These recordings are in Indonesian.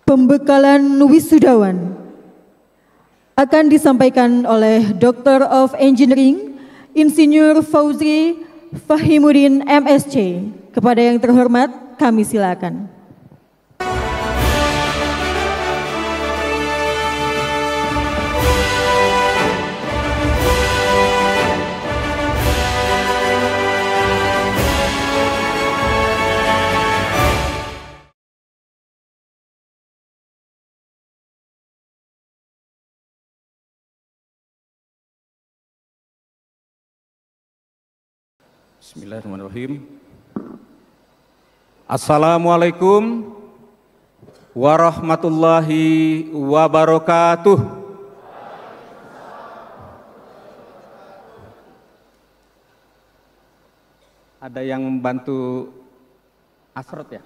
Pembekalan wisudawan akan disampaikan oleh Dr. of Engineering Insinyur Fauzi Fahimuddin MSc. Kepada yang terhormat, kami silakan. Bismillahirrahmanirrahim. Assalamualaikum warahmatullahi wabarakatuh. Ada yang membantu Asrot ya?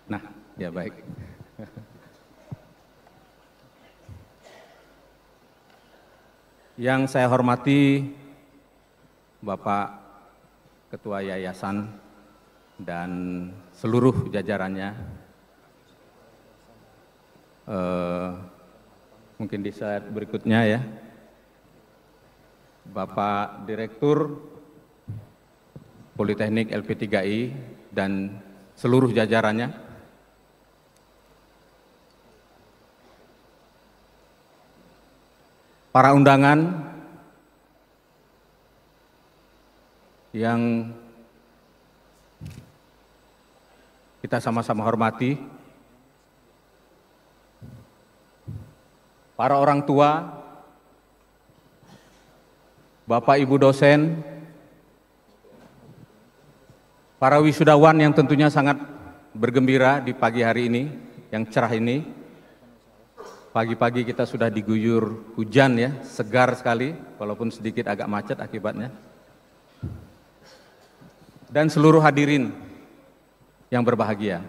Nah, ya baik. Yang saya hormati Bapak Ketua Yayasan dan seluruh jajarannya, mungkin di slide berikutnya ya, Bapak Direktur Politeknik LP3I dan seluruh jajarannya, para undangan yang kita sama-sama hormati, para orang tua, Bapak Ibu dosen, para wisudawan yang tentunya sangat bergembira di pagi hari ini, yang cerah ini. Pagi-pagi kita sudah diguyur hujan ya, segar sekali, walaupun sedikit agak macet akibatnya. Dan seluruh hadirin yang berbahagia.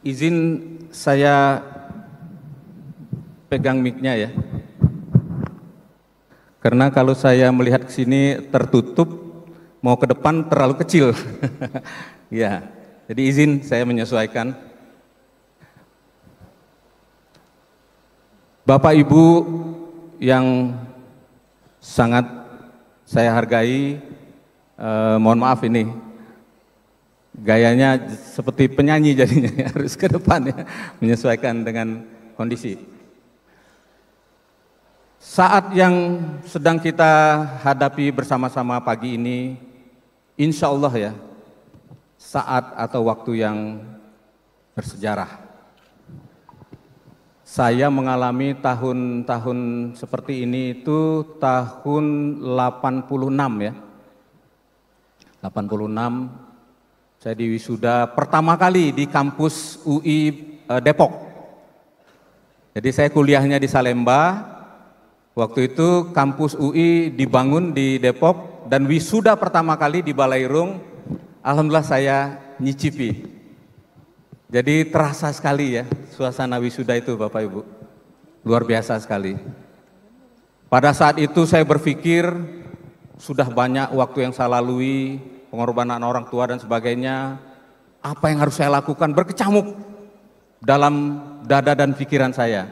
Izin saya pegang mic-nya ya. Karena kalau saya melihat ke sini tertutup, mau ke depan terlalu kecil. Ya. Jadi izin saya menyesuaikan. Bapak Ibu yang sangat saya hargai, mohon maaf ini gayanya seperti penyanyi jadinya, harus ke depan ya, menyesuaikan dengan kondisi. Saat yang sedang kita hadapi bersama-sama pagi ini, insya Allah ya, saat atau waktu yang bersejarah. Saya mengalami tahun-tahun seperti ini itu tahun 86 ya. 86 saya diwisuda pertama kali di kampus UI Depok. Jadi saya kuliahnya di Salemba. Waktu itu kampus UI dibangun di Depok dan wisuda pertama kali di Balairung. Alhamdulillah saya nyicipi. Jadi terasa sekali ya suasana wisuda itu Bapak Ibu. Luar biasa sekali. Pada saat itu saya berpikir sudah banyak waktu yang saya lalui, pengorbanan orang tua dan sebagainya. Apa yang harus saya lakukan berkecamuk dalam dada dan pikiran saya.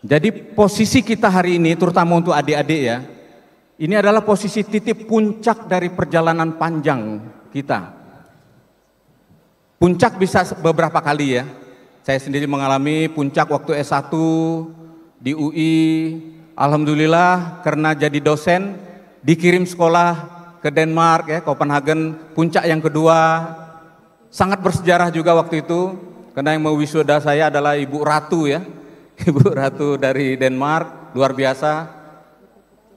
Jadi posisi kita hari ini terutama untuk adik-adik ya, ini adalah posisi titik puncak dari perjalanan panjang kita. Puncak bisa beberapa kali ya. Saya sendiri mengalami puncak waktu S1 di UI. Alhamdulillah karena jadi dosen dikirim sekolah ke Denmark ya, Copenhagen. Puncak yang kedua sangat bersejarah juga waktu itu. Karena yang mewisuda saya adalah Ibu Ratu ya. Ibu Ratu dari Denmark, luar biasa.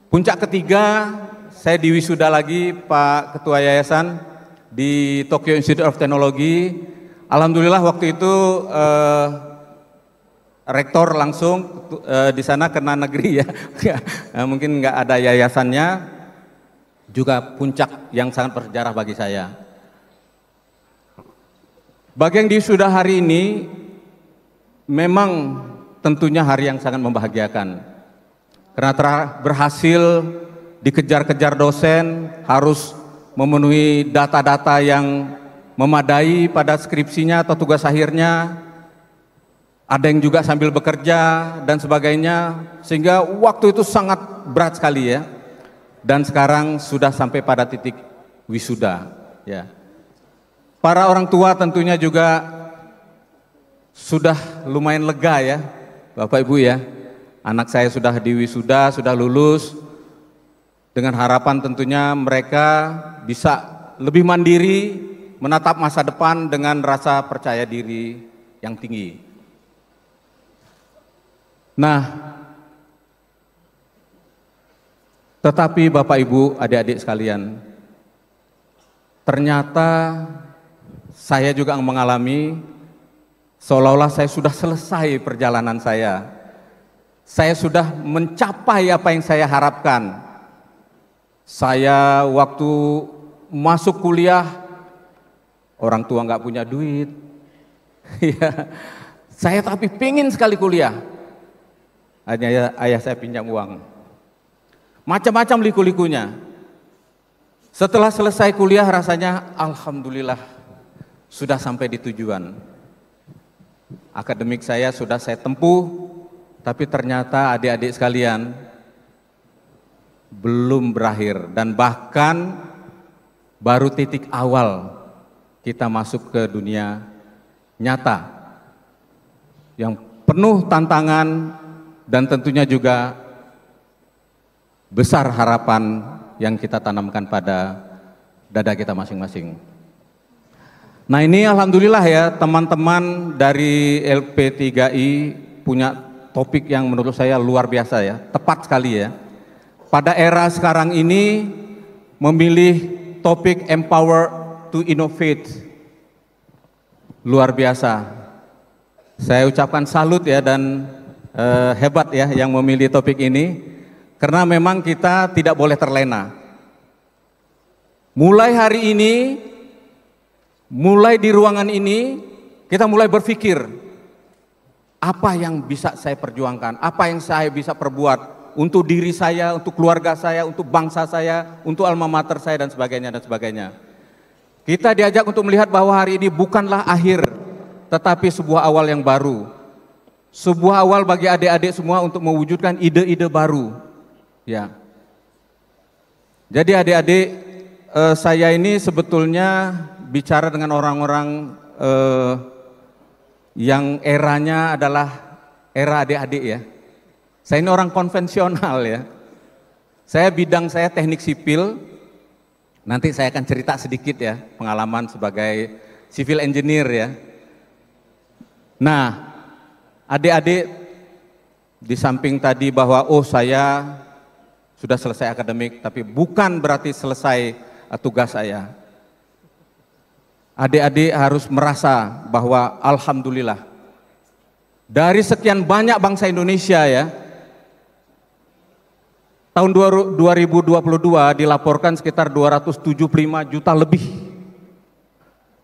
Puncak ketiga, saya diwisuda lagi Pak Ketua Yayasan di Tokyo Institute of Technology. Alhamdulillah waktu itu rektor langsung di sana kena negeri ya. Mungkin nggak ada yayasannya, juga puncak yang sangat bersejarah bagi saya. Bagi yang diwisuda hari ini, memang tentunya hari yang sangat membahagiakan. Karena telah berhasil dikejar-kejar dosen, harus memenuhi data-data yang memadai pada skripsinya atau tugas akhirnya. Ada yang juga sambil bekerja dan sebagainya, sehingga waktu itu sangat berat sekali ya. Dan sekarang sudah sampai pada titik wisuda ya. Para orang tua tentunya juga sudah lumayan lega ya, Bapak Ibu ya. Anak saya sudah diwisuda, sudah lulus, dengan harapan tentunya mereka bisa lebih mandiri, menatap masa depan dengan rasa percaya diri yang tinggi. Nah, tetapi Bapak Ibu, adik-adik sekalian, ternyata saya juga mengalami seolah-olah saya sudah selesai perjalanan saya. Saya sudah mencapai apa yang saya harapkan. Saya waktu masuk kuliah, orang tua nggak punya duit. Saya tapi pengen sekali kuliah. Hanya ayah saya pinjam uang. Macam-macam liku-likunya. Setelah selesai kuliah rasanya alhamdulillah sudah sampai di tujuan. Akademik saya sudah saya tempuh, tapi ternyata adik-adik sekalian belum berakhir dan bahkan baru titik awal kita masuk ke dunia nyata yang penuh tantangan dan tentunya juga besar harapan yang kita tanamkan pada dada kita masing-masing. Nah ini alhamdulillah ya teman-teman dari LP3I punya topik yang menurut saya luar biasa ya, tepat sekali ya. Pada era sekarang ini memilih topik empower to innovate, luar biasa. Saya ucapkan salut ya dan hebat ya yang memilih topik ini, karena memang kita tidak boleh terlena. Mulai hari ini, mulai di ruangan ini, kita mulai berpikir, apa yang bisa saya perjuangkan, apa yang saya bisa perbuat untuk diri saya, untuk keluarga saya, untuk bangsa saya, untuk alma mater saya dan sebagainya dan sebagainya. Kita diajak untuk melihat bahwa hari ini bukanlah akhir, tetapi sebuah awal yang baru. Sebuah awal bagi adik-adik semua untuk mewujudkan ide-ide baru. Ya. Jadi adik-adik, saya ini sebetulnya bicara dengan orang-orang yang eranya adalah era adik-adik ya. Saya ini orang konvensional ya. Bidang saya teknik sipil. Nanti saya akan cerita sedikit ya pengalaman sebagai civil engineer ya. Nah, adik-adik, di samping tadi bahwa saya sudah selesai akademik, tapi bukan berarti selesai tugas saya. Adik-adik harus merasa bahwa alhamdulillah dari sekian banyak bangsa Indonesia ya, tahun 2022 dilaporkan sekitar 275 juta lebih,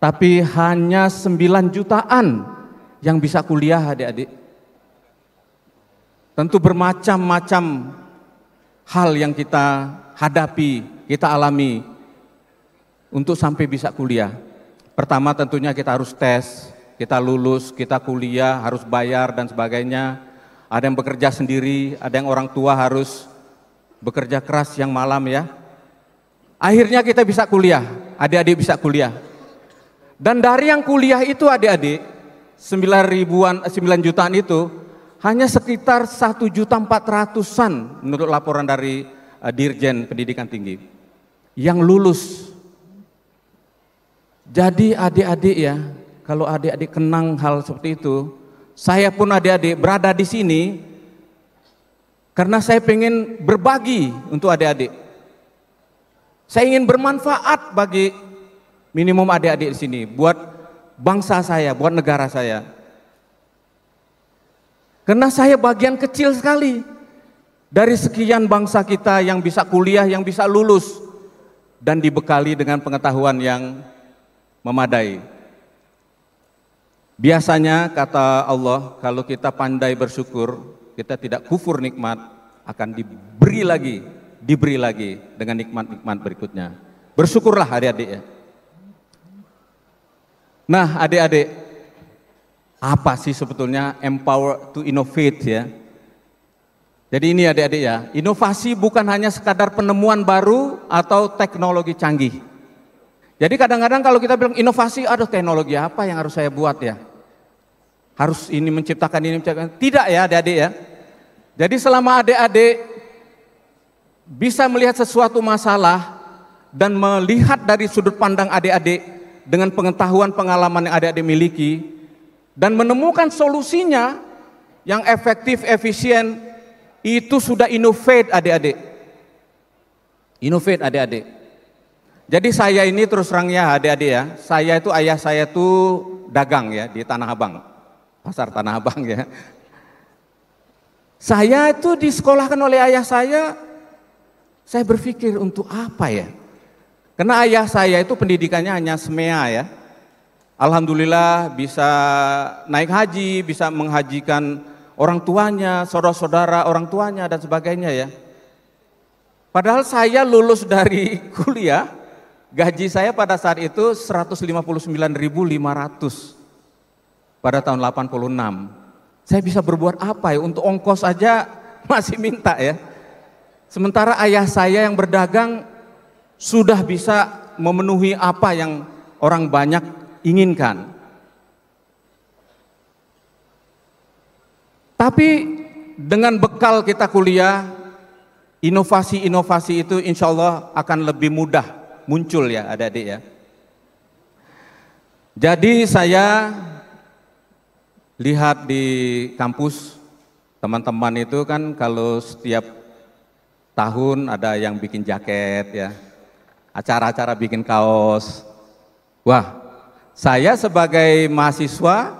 tapi hanya 9 jutaan yang bisa kuliah adik-adik. Tentu bermacam-macam hal yang kita hadapi, kita alami untuk sampai bisa kuliah. Pertama tentunya kita harus tes, kita lulus, kita kuliah, harus bayar dan sebagainya. Ada yang bekerja sendiri, ada yang orang tua harus bekerja keras yang malam ya. Akhirnya kita bisa kuliah, adik-adik bisa kuliah. Dan dari yang kuliah itu adik-adik, 9 jutaan itu hanya sekitar 1.400.000-an menurut laporan dari Dirjen Pendidikan Tinggi yang lulus. Jadi adik-adik ya, kalau adik-adik kenang hal seperti itu, saya pun adik-adik berada di sini karena saya pengen berbagi untuk adik-adik. Saya ingin bermanfaat bagi minimum adik-adik di sini, buat bangsa saya, buat negara saya. Karena saya bagian kecil sekali dari sekian bangsa kita yang bisa kuliah, yang bisa lulus dan dibekali dengan pengetahuan yang memadai. Biasanya kata Allah, kalau kita pandai bersyukur, kita tidak kufur nikmat, akan diberi lagi diberi lagi dengan nikmat-nikmat berikutnya. Bersyukurlah adik-adik ya. Nah adik-adik, apa sih sebetulnya empower to innovate ya? Jadi ini adik-adik ya, inovasi bukan hanya sekadar penemuan baru atau teknologi canggih. Jadi kadang-kadang kalau kita bilang inovasi, aduh teknologi apa yang harus saya buat ya? Harus ini menciptakan ini, menciptakan. Tidak ya adik-adik ya. Jadi selama adik-adik bisa melihat sesuatu masalah dan melihat dari sudut pandang adik-adik dengan pengetahuan pengalaman yang adik-adik miliki dan menemukan solusinya yang efektif, efisien, itu sudah innovate adik-adik. Innovate adik-adik. Jadi saya ini terus terangnya adik-adik ya, saya itu ayah saya tuh dagang ya di Tanah Abang, pasar Tanah Abang ya. Saya itu disekolahkan oleh ayah saya berpikir untuk apa ya? Karena ayah saya itu pendidikannya hanya SMEA ya. Alhamdulillah bisa naik haji, bisa menghajikan orang tuanya, saudara-saudara orang tuanya dan sebagainya ya. Padahal saya lulus dari kuliah, gaji saya pada saat itu 159.500 pada tahun 86. Saya bisa berbuat apa ya, untuk ongkos aja masih minta ya. Sementara ayah saya yang berdagang sudah bisa memenuhi apa yang orang banyak inginkan. Tapi dengan bekal kita kuliah, inovasi-inovasi itu insya Allah akan lebih mudah muncul ya adik-adik ya. Jadi saya lihat di kampus, teman-teman itu kan kalau setiap tahun ada yang bikin jaket ya, acara-acara bikin kaos. Wah, saya sebagai mahasiswa,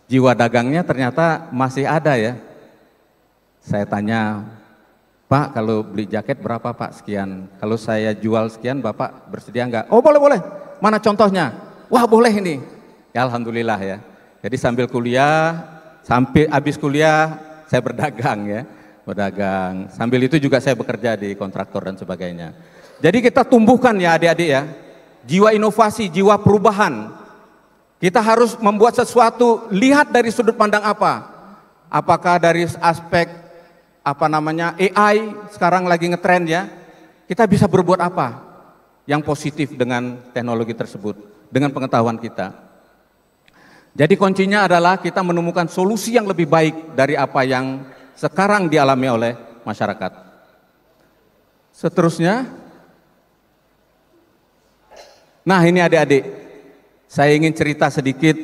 jiwa dagangnya ternyata masih ada ya. Saya tanya, Pak kalau beli jaket berapa Pak? Sekian. Kalau saya jual sekian Bapak bersedia enggak? Oh boleh. Mana contohnya? Wah boleh ini. Ya alhamdulillah ya. Jadi sambil kuliah, sampai habis kuliah saya berdagang ya. Berdagang. Sambil itu juga saya bekerja di kontraktor dan sebagainya. Jadi kita tumbuhkan ya adik-adik ya. Jiwa inovasi, jiwa perubahan. Kita harus membuat sesuatu, lihat dari sudut pandang apa? Apakah dari aspek AI sekarang lagi ngetrend ya? Kita bisa berbuat apa yang positif dengan teknologi tersebut, dengan pengetahuan kita. Jadi kuncinya adalah kita menemukan solusi yang lebih baik dari apa yang sekarang dialami oleh masyarakat. Seterusnya, nah ini adik-adik. Saya ingin cerita sedikit,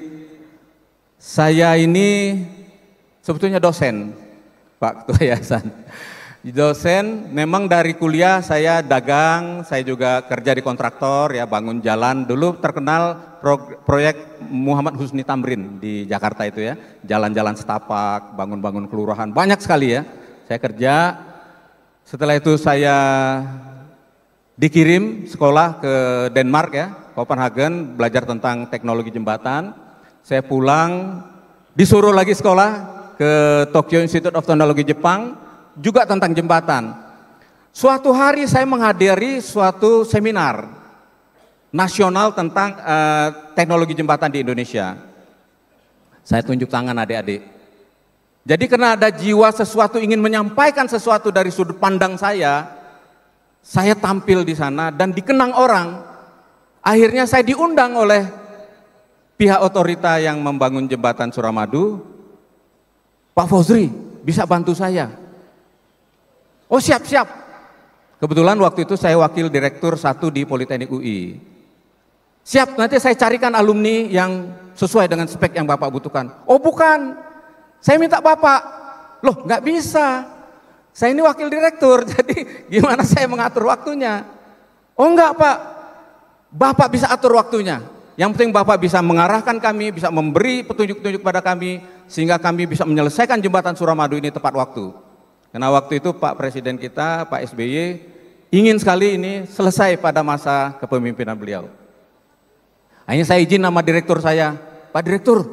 saya ini sebetulnya dosen, Pak Ketua Yayasan. Dosen, memang dari kuliah saya dagang, saya juga kerja di kontraktor, ya bangun jalan. Dulu terkenal proyek Muhammad Husni Tamrin di Jakarta itu ya, jalan-jalan setapak, bangun-bangun kelurahan, banyak sekali ya. Saya kerja, setelah itu saya dikirim sekolah ke Denmark ya, Copenhagen, belajar tentang teknologi jembatan. Saya pulang, disuruh lagi sekolah ke Tokyo Institute of Technology Jepang, juga tentang jembatan. Suatu hari saya menghadiri suatu seminar nasional tentang teknologi jembatan di Indonesia. Saya tunjuk tangan adik-adik. Jadi karena ada jiwa sesuatu ingin menyampaikan sesuatu dari sudut pandang saya tampil di sana dan dikenang orang. Akhirnya saya diundang oleh pihak otorita yang membangun jembatan Suramadu. Pak Fauzri, bisa bantu saya? Oh siap. Kebetulan waktu itu saya wakil direktur 1 di Politeknik UI. Siap, nanti saya carikan alumni yang sesuai dengan spek yang Bapak butuhkan. Oh bukan, saya minta Bapak. Loh nggak bisa, saya ini wakil direktur, jadi gimana saya mengatur waktunya? Oh enggak Pak, Bapak bisa atur waktunya. Yang penting Bapak bisa mengarahkan kami, bisa memberi petunjuk-petunjuk pada kami, sehingga kami bisa menyelesaikan jembatan Suramadu ini tepat waktu. Karena waktu itu Pak Presiden kita, Pak SBY, ingin sekali ini selesai pada masa kepemimpinan beliau. Akhirnya saya izin nama direktur saya, Pak Direktur,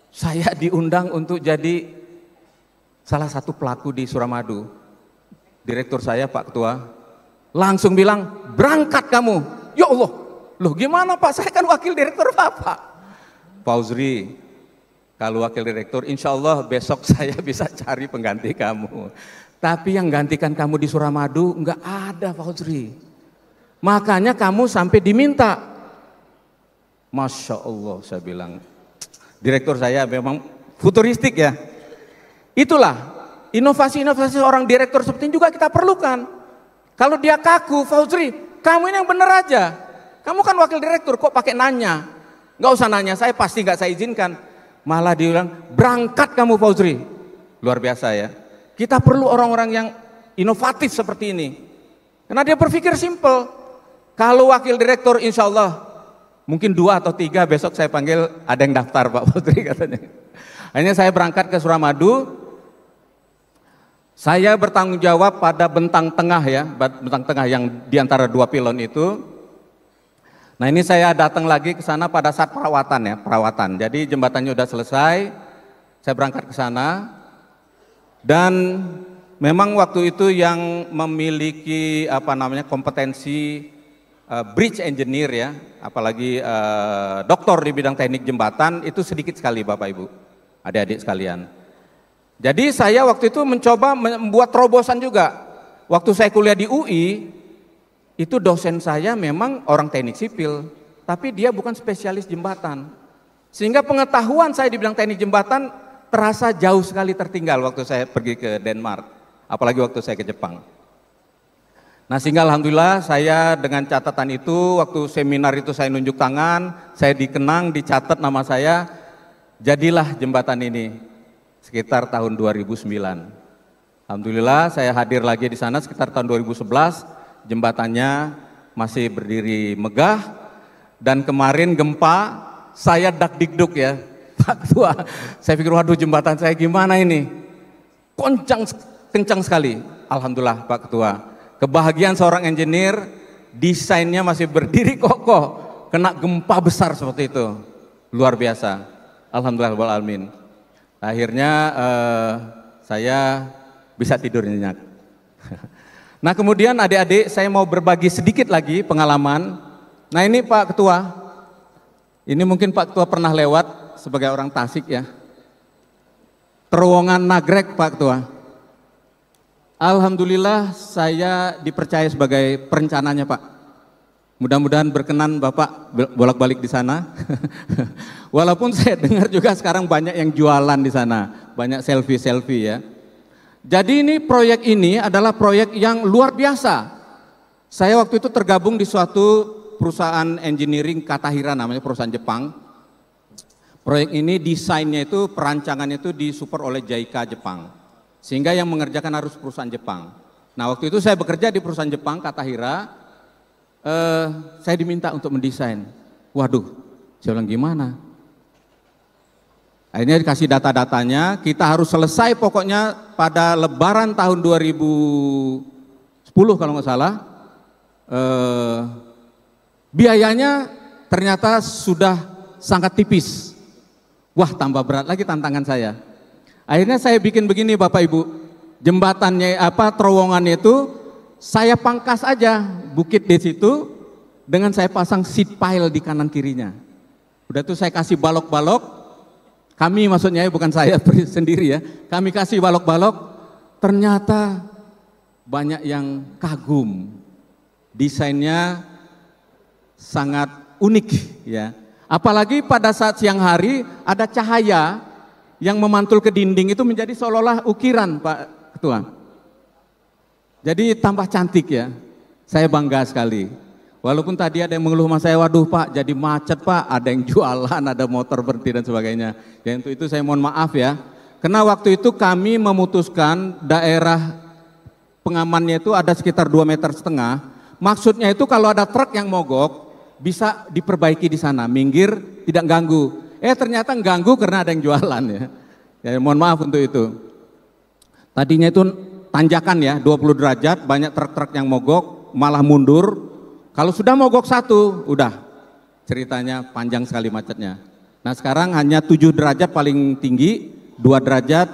saya diundang untuk jadi salah satu pelaku di Suramadu, direktur saya Pak Ketua, langsung bilang, berangkat kamu. Ya Allah, loh gimana Pak, saya kan wakil direktur Bapak. Fauzri, kalau wakil direktur, insya Allah besok saya bisa cari pengganti kamu. Tapi yang gantikan kamu di Suramadu nggak ada Fauzri. Makanya kamu sampai diminta. Masya Allah, saya bilang, direktur saya memang futuristik ya. Itulah inovasi-inovasi seorang direktur seperti ini juga kita perlukan. Kalau dia kaku, Fauzri, kamu ini yang benar aja. Kamu kan wakil direktur, kok pakai nanya? Nggak usah nanya, saya pasti nggak saya izinkan. Malah dia bilang, berangkat kamu Fauzri. Luar biasa ya. Kita perlu orang-orang yang inovatif seperti ini. Karena dia berpikir simple. Kalau wakil direktur insya Allah, mungkin 2 atau 3 besok saya panggil, ada yang daftar Pak Fauzri katanya. Akhirnya saya berangkat ke Suramadu. Saya bertanggung jawab pada bentang tengah ya, bentang tengah yang diantara 2 pilon itu. Nah ini saya datang lagi ke sana pada saat perawatan ya, perawatan. Jadi jembatannya udah selesai, saya berangkat ke sana. Dan memang waktu itu yang memiliki kompetensi bridge engineer ya, apalagi doktor di bidang teknik jembatan itu sedikit sekali Bapak Ibu, adik-adik sekalian. Jadi saya waktu itu mencoba membuat terobosan juga. Waktu saya kuliah di UI, itu dosen saya memang orang teknik sipil, tapi dia bukan spesialis jembatan. Sehingga pengetahuan saya di bidang teknik jembatan terasa jauh sekali tertinggal waktu saya pergi ke Denmark, apalagi waktu saya ke Jepang. Nah sehingga alhamdulillah saya dengan catatan itu, waktu seminar itu saya nunjuk tangan, saya dikenang, dicatat nama saya, jadilah jembatan ini. Sekitar tahun 2009. Alhamdulillah saya hadir lagi di sana sekitar tahun 2011, jembatannya masih berdiri megah, dan kemarin gempa saya dakdikduk ya Pak Ketua. Saya pikir waduh jembatan saya gimana ini, kencang sekali. Alhamdulillah Pak Ketua, kebahagiaan seorang engineer, desainnya masih berdiri kokoh, kena gempa besar seperti itu, luar biasa. Alhamdulillah rabbil alamin. Akhirnya saya bisa tidur nyenyak. Nah kemudian adik-adik saya mau berbagi sedikit lagi pengalaman. Nah ini Pak Ketua, ini mungkin Pak Ketua pernah lewat sebagai orang Tasik ya. Terowongan Nagrek Pak Ketua. Alhamdulillah saya dipercaya sebagai perencananya Pak. Mudah-mudahan berkenan Bapak bolak-balik di sana. Walaupun saya dengar juga sekarang banyak yang jualan di sana, banyak selfie-selfie ya. Jadi proyek ini adalah proyek yang luar biasa. Saya waktu itu tergabung di suatu perusahaan engineering Katahira, namanya perusahaan Jepang. Proyek ini desainnya itu, perancangannya itu disupport oleh JICA Jepang. Sehingga yang mengerjakan harus perusahaan Jepang. Nah waktu itu saya bekerja di perusahaan Jepang Katahira. Saya diminta untuk mendesain. Waduh, saya bilang gimana? Akhirnya dikasih data-datanya, kita harus selesai pokoknya pada Lebaran tahun 2010 kalau nggak salah. Biayanya ternyata sudah sangat tipis. Wah, tambah berat lagi tantangan saya. Akhirnya saya bikin begini Bapak Ibu, jembatannya terowongannya itu saya pangkas aja bukit di situ dengan saya pasang seat pile di kanan kirinya. Udah tuh saya kasih balok-balok, kami maksudnya bukan saya sendiri ya, kami kasih balok-balok, ternyata banyak yang kagum. Desainnya sangat unik ya. Apalagi pada saat siang hari ada cahaya yang memantul ke dinding itu menjadi seolah-olah ukiran Pak Ketua. Jadi tambah cantik ya, saya bangga sekali. Walaupun tadi ada yang mengeluh sama saya, waduh Pak jadi macet Pak, ada yang jualan, ada motor berhenti dan sebagainya. Ya untuk itu saya mohon maaf ya, karena waktu itu kami memutuskan daerah pengamannya itu ada sekitar 2,5 meter. Maksudnya itu kalau ada truk yang mogok, bisa diperbaiki di sana, minggir tidak ganggu. Ternyata ganggu karena ada yang jualan ya. Ya mohon maaf untuk itu. Tadinya itu tanjakan ya, 20 derajat, banyak truk-truk yang mogok, malah mundur. Kalau sudah mogok satu, udah ceritanya panjang sekali macetnya. Nah sekarang hanya 7 derajat paling tinggi, 2 derajat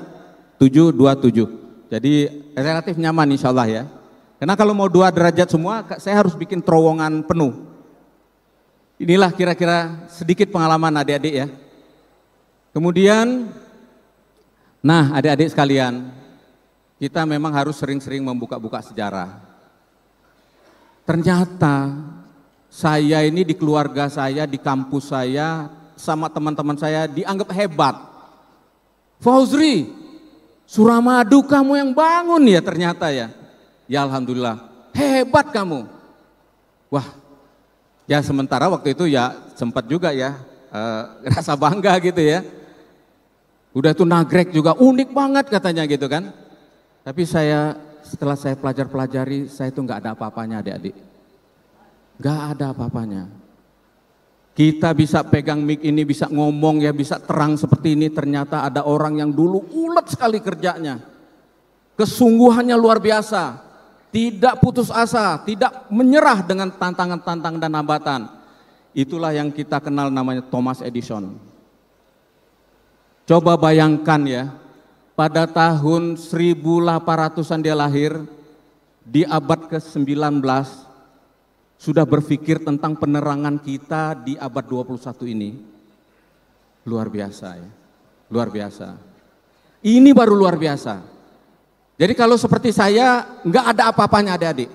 727. Jadi relatif nyaman insya Allah ya. Karena kalau mau 2 derajat semua, saya harus bikin terowongan penuh. Inilah kira-kira sedikit pengalaman adik-adik ya. Kemudian, nah adik-adik sekalian, kita memang harus sering-sering membuka-buka sejarah. Ternyata saya ini di keluarga saya, di kampus saya, sama teman-teman saya dianggap hebat. Fauzri, Suramadu kamu yang bangun ya ternyata ya. Ya alhamdulillah, hebat kamu. Wah, ya sementara waktu itu ya sempat juga ya rasa bangga gitu ya. Udah itu nagrek juga unik banget katanya gitu kan. Tapi setelah saya pelajari, saya itu nggak ada apa-apanya adik-adik. Nggak ada apa-apanya. Kita bisa pegang mic ini, bisa ngomong ya, bisa terang seperti ini. Ternyata ada orang yang dulu ulet sekali kerjanya. Kesungguhannya luar biasa. Tidak putus asa, tidak menyerah dengan tantangan-tantangan dan hambatan. Itulah yang kita kenal namanya Thomas Edison. Coba bayangkan ya, pada tahun 1800-an dia lahir, di abad ke-19, sudah berpikir tentang penerangan kita di abad 21 ini. Luar biasa ya, luar biasa. Ini baru luar biasa. Jadi kalau seperti saya, nggak ada apa-apanya adik-adik.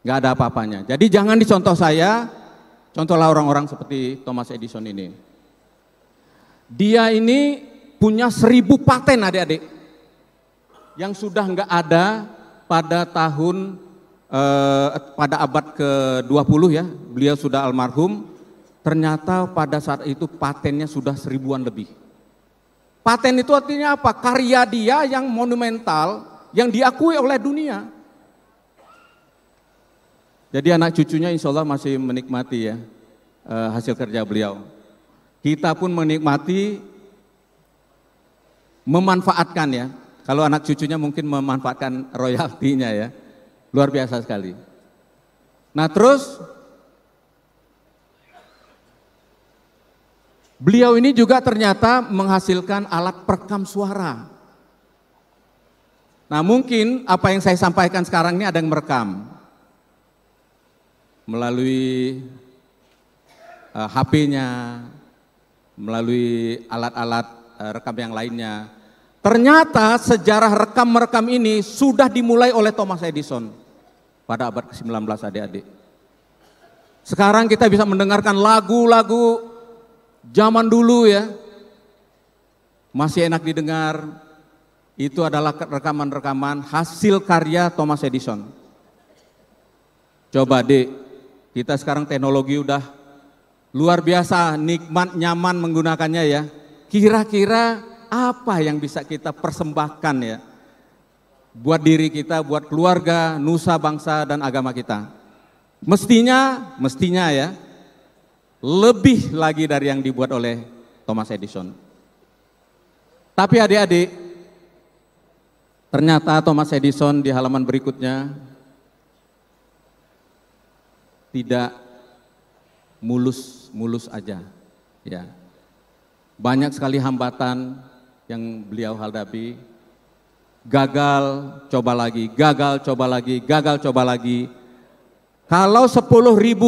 Nggak ada apa-apanya. Jadi jangan dicontoh saya, contohlah orang-orang seperti Thomas Edison ini. Dia ini punya 1000 paten adik-adik. Yang sudah nggak ada pada pada abad ke-20 ya, beliau sudah almarhum. Ternyata pada saat itu patennya sudah 1000-an lebih. Paten itu artinya apa? Karya dia yang monumental, yang diakui oleh dunia. Jadi anak cucunya insya Allah masih menikmati ya hasil kerja beliau. Kita pun menikmati, memanfaatkan ya. Kalau anak cucunya mungkin memanfaatkan royaltinya ya. Luar biasa sekali. Nah terus, beliau ini juga ternyata menghasilkan alat perekam suara. Nah mungkin apa yang saya sampaikan sekarang ini ada yang merekam melalui HP-nya, melalui alat-alat rekam yang lainnya. Ternyata sejarah rekam-merekam ini sudah dimulai oleh Thomas Edison pada abad ke-19 adik-adik. Sekarang kita bisa mendengarkan lagu-lagu zaman dulu ya, masih enak didengar. Itu adalah rekaman-rekaman hasil karya Thomas Edison. Coba dek, kita sekarang teknologi udah luar biasa, nikmat, nyaman menggunakannya ya. Kira-kira apa yang bisa kita persembahkan ya, buat diri kita, buat keluarga, nusa, bangsa, dan agama kita. Mestinya ya, lebih lagi dari yang dibuat oleh Thomas Edison. Tapi adik-adik, ternyata Thomas Edison di halaman berikutnya tidak mulus aja, ya. Banyak sekali hambatan yang beliau hadapi. Gagal, coba lagi, gagal, coba lagi, gagal, coba lagi. Kalau 10.000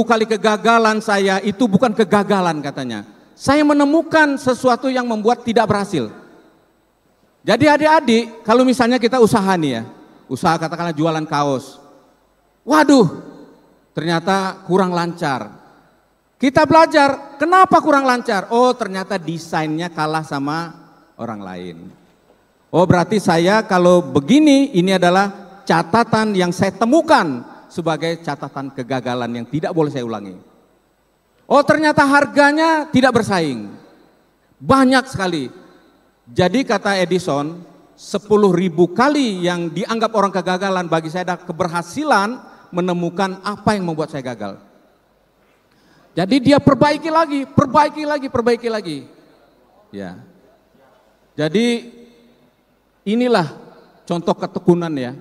kali kegagalan saya, itu bukan kegagalan katanya. Saya menemukan sesuatu yang membuat tidak berhasil. Jadi adik-adik, kalau misalnya kita usaha nih ya, usaha katakanlah jualan kaos. Waduh, ternyata kurang lancar. Kita belajar, kenapa kurang lancar? Oh ternyata desainnya kalah sama orang lain. Oh berarti saya kalau begini, ini adalah catatan yang saya temukan sebagai catatan kegagalan yang tidak boleh saya ulangi. Oh ternyata harganya tidak bersaing. Banyak sekali. Jadi kata Edison, 10.000 kali yang dianggap orang kegagalan bagi saya adalah keberhasilan menemukan apa yang membuat saya gagal. Jadi dia perbaiki lagi. Ya. Jadi inilah contoh ketekunan ya.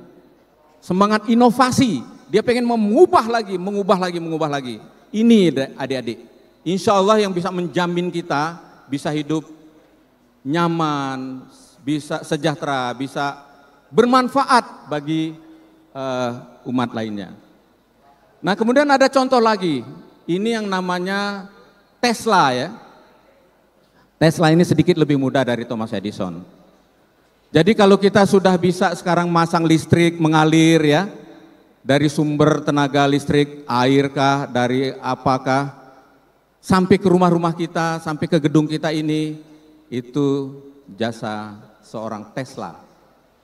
Semangat inovasi, dia pengen mengubah lagi. Ini adik-adik. Insya Allah yang bisa menjamin kita bisa hidup nyaman, bisa sejahtera, bisa bermanfaat bagi umat lainnya. Nah, kemudian ada contoh lagi, ini yang namanya Tesla ya. Tesla ini sedikit lebih muda dari Thomas Edison. Jadi kalau kita sudah bisa sekarang masang listrik mengalir ya, dari sumber tenaga listrik, air kah, dari apakah, sampai ke rumah-rumah kita, sampai ke gedung kita ini, itu jasa seorang Tesla,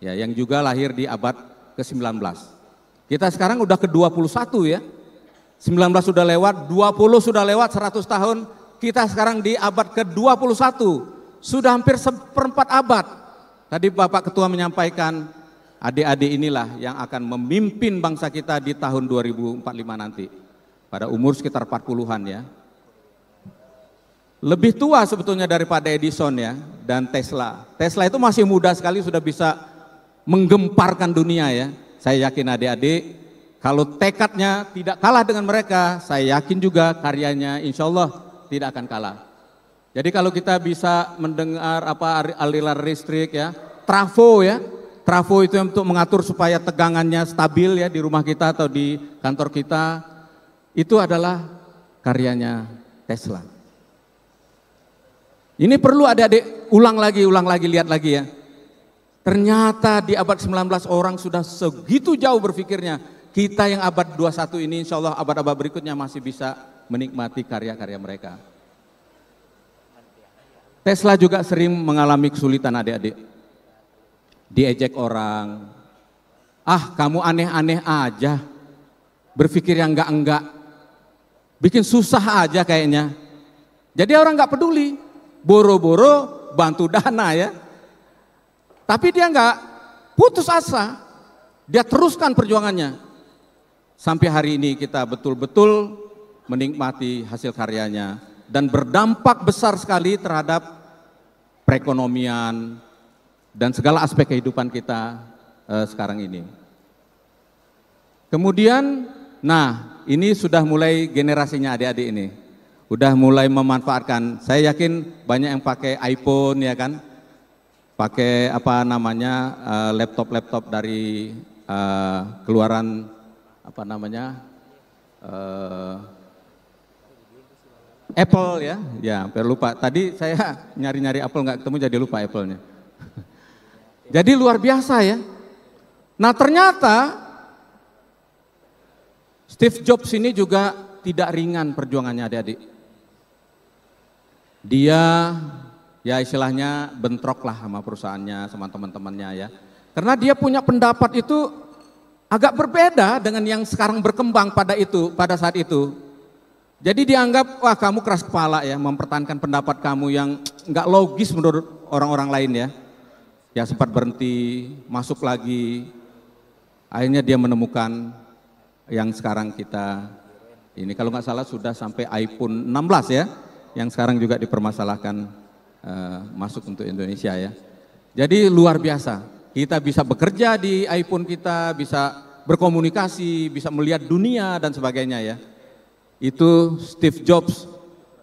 ya, yang juga lahir di abad ke-19. Kita sekarang udah ke-21 ya, 19 sudah lewat, 20 sudah lewat, 100 tahun, kita sekarang di abad ke-21, sudah hampir seperempat abad. Tadi Bapak Ketua menyampaikan, adik-adik inilah yang akan memimpin bangsa kita di tahun 2045 nanti, pada umur sekitar 40-an ya. Lebih tua sebetulnya daripada Edison ya, dan Tesla. Tesla itu masih muda sekali sudah bisa menggemparkan dunia ya. Saya yakin adik-adik, kalau tekadnya tidak kalah dengan mereka, saya yakin juga karyanya insya Allah tidak akan kalah. Jadi kalau kita bisa mendengar aliran listrik ya, trafo ya, trafo itu untuk mengatur supaya tegangannya stabil ya di rumah kita atau di kantor kita, itu adalah karyanya Tesla. Ini perlu adik-adik ulang lagi, lihat lagi ya. Ternyata di abad 19 orang sudah segitu jauh berpikirnya. Kita yang abad 21 ini insya Allah abad-abad berikutnya masih bisa menikmati karya-karya mereka. Tesla juga sering mengalami kesulitan adik-adik. Diejek orang. Ah, kamu aneh-aneh aja. Berpikir yang enggak-enggak. Bikin susah aja kayaknya. Jadi orang enggak peduli. Boro-boro bantu dana ya. Tapi dia enggak putus asa. Dia teruskan perjuangannya. Sampai hari ini kita betul-betul menikmati hasil karyanya. Dan berdampak besar sekali terhadap perekonomian dan segala aspek kehidupan kita sekarang ini. Kemudian, nah ini sudah mulai generasinya adik-adik ini. Udah mulai memanfaatkan, saya yakin banyak yang pakai iPhone ya kan. Pakai laptop-laptop dari keluaran Apple ya, hampir lupa. Tadi saya nyari-nyari Apple nggak ketemu jadi lupa Apple-nya. Jadi luar biasa ya. Nah ternyata Steve Jobs ini juga tidak ringan perjuangannya adik-adik. Dia ya istilahnya bentrok lah sama perusahaannya, sama teman-temannya ya. Karena dia punya pendapat itu agak berbeda dengan yang sekarang berkembang pada saat itu. Jadi dianggap, wah kamu keras kepala ya, mempertahankan pendapat kamu yang nggak logis menurut orang-orang lain ya. Ya sempat berhenti, masuk lagi, akhirnya dia menemukan yang sekarang kita, ini kalau nggak salah sudah sampai iPhone 16 ya, yang sekarang juga dipermasalahkan masuk untuk Indonesia ya. Jadi luar biasa, kita bisa bekerja di iPhone kita, bisa berkomunikasi, bisa melihat dunia dan sebagainya ya. Itu Steve Jobs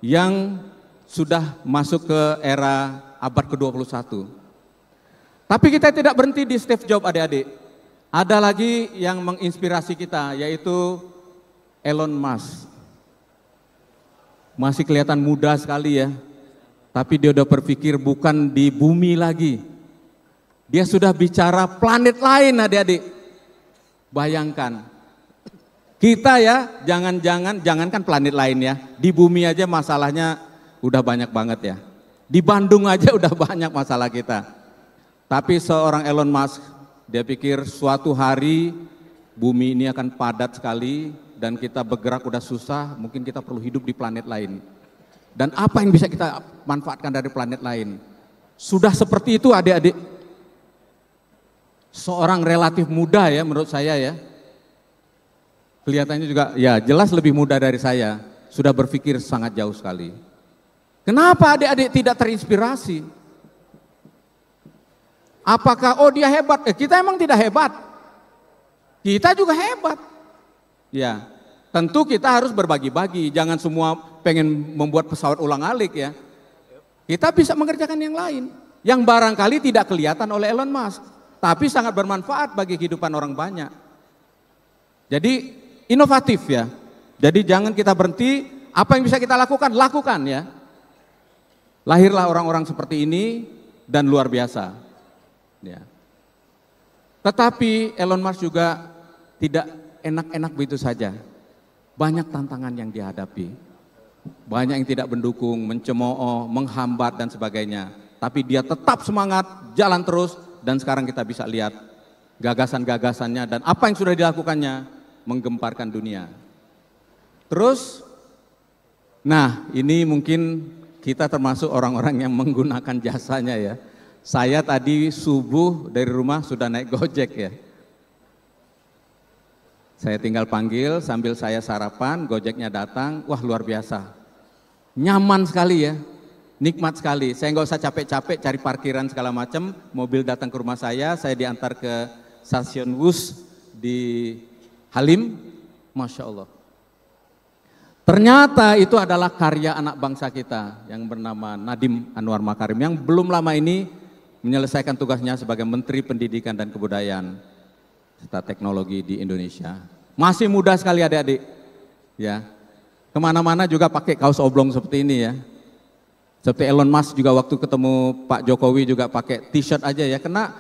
yang sudah masuk ke era abad ke-21. Tapi kita tidak berhenti di Steve Jobs adik-adik. Ada lagi yang menginspirasi kita yaitu Elon Musk. Masih kelihatan muda sekali ya. Tapi dia udah berpikir bukan di bumi lagi. Dia sudah bicara planet lain adik-adik. Bayangkan. Kita ya, jangankan planet lain ya, di bumi aja masalahnya udah banyak banget ya. Di Bandung aja udah banyak masalah kita. Tapi seorang Elon Musk, dia pikir suatu hari bumi ini akan padat sekali dan kita bergerak udah susah, mungkin kita perlu hidup di planet lain. Dan apa yang bisa kita manfaatkan dari planet lain? Sudah seperti itu adik-adik. Seorang relatif muda ya menurut saya ya. Kelihatannya juga ya jelas lebih muda dari saya, sudah berpikir sangat jauh sekali. Kenapa adik-adik tidak terinspirasi? Apakah dia hebat? Kita emang tidak hebat. Kita juga hebat. Ya, tentu kita harus berbagi-bagi, jangan semua pengen membuat pesawat ulang-alik ya. Kita bisa mengerjakan yang lain. yang barangkali tidak kelihatan oleh Elon Musk, tapi sangat bermanfaat bagi kehidupan orang banyak. Jadi inovatif ya. Jadi jangan kita berhenti, apa yang bisa kita lakukan, lakukan ya. Lahirlah orang-orang seperti ini dan luar biasa. Ya. Tetapi Elon Musk juga tidak enak-enak begitu saja. Banyak tantangan yang dihadapi. Banyak yang tidak mendukung, mencemooh, menghambat dan sebagainya. Tapi dia tetap semangat, jalan terus, dan sekarang kita bisa lihat gagasan-gagasannya dan apa yang sudah dilakukannya menggemparkan dunia. Terus, nah ini mungkin kita termasuk orang-orang yang menggunakan jasanya ya. Saya tadi subuh dari rumah sudah naik Gojek ya. Saya tinggal panggil sambil saya sarapan, Gojeknya datang, wah luar biasa. Nyaman sekali ya, nikmat sekali. Saya nggak usah capek-capek cari parkiran segala macam, mobil datang ke rumah saya diantar ke stasiun Wus di Halim, Masya Allah. Ternyata itu adalah karya anak bangsa kita yang bernama Nadiem Anwar Makarim yang belum lama ini menyelesaikan tugasnya sebagai Menteri Pendidikan dan Kebudayaan serta Teknologi di Indonesia. Masih muda sekali adik-adik, ya. Kemana-mana juga pakai kaos oblong seperti ini ya. Seperti Elon Musk juga waktu ketemu Pak Jokowi juga pakai t-shirt aja ya, karena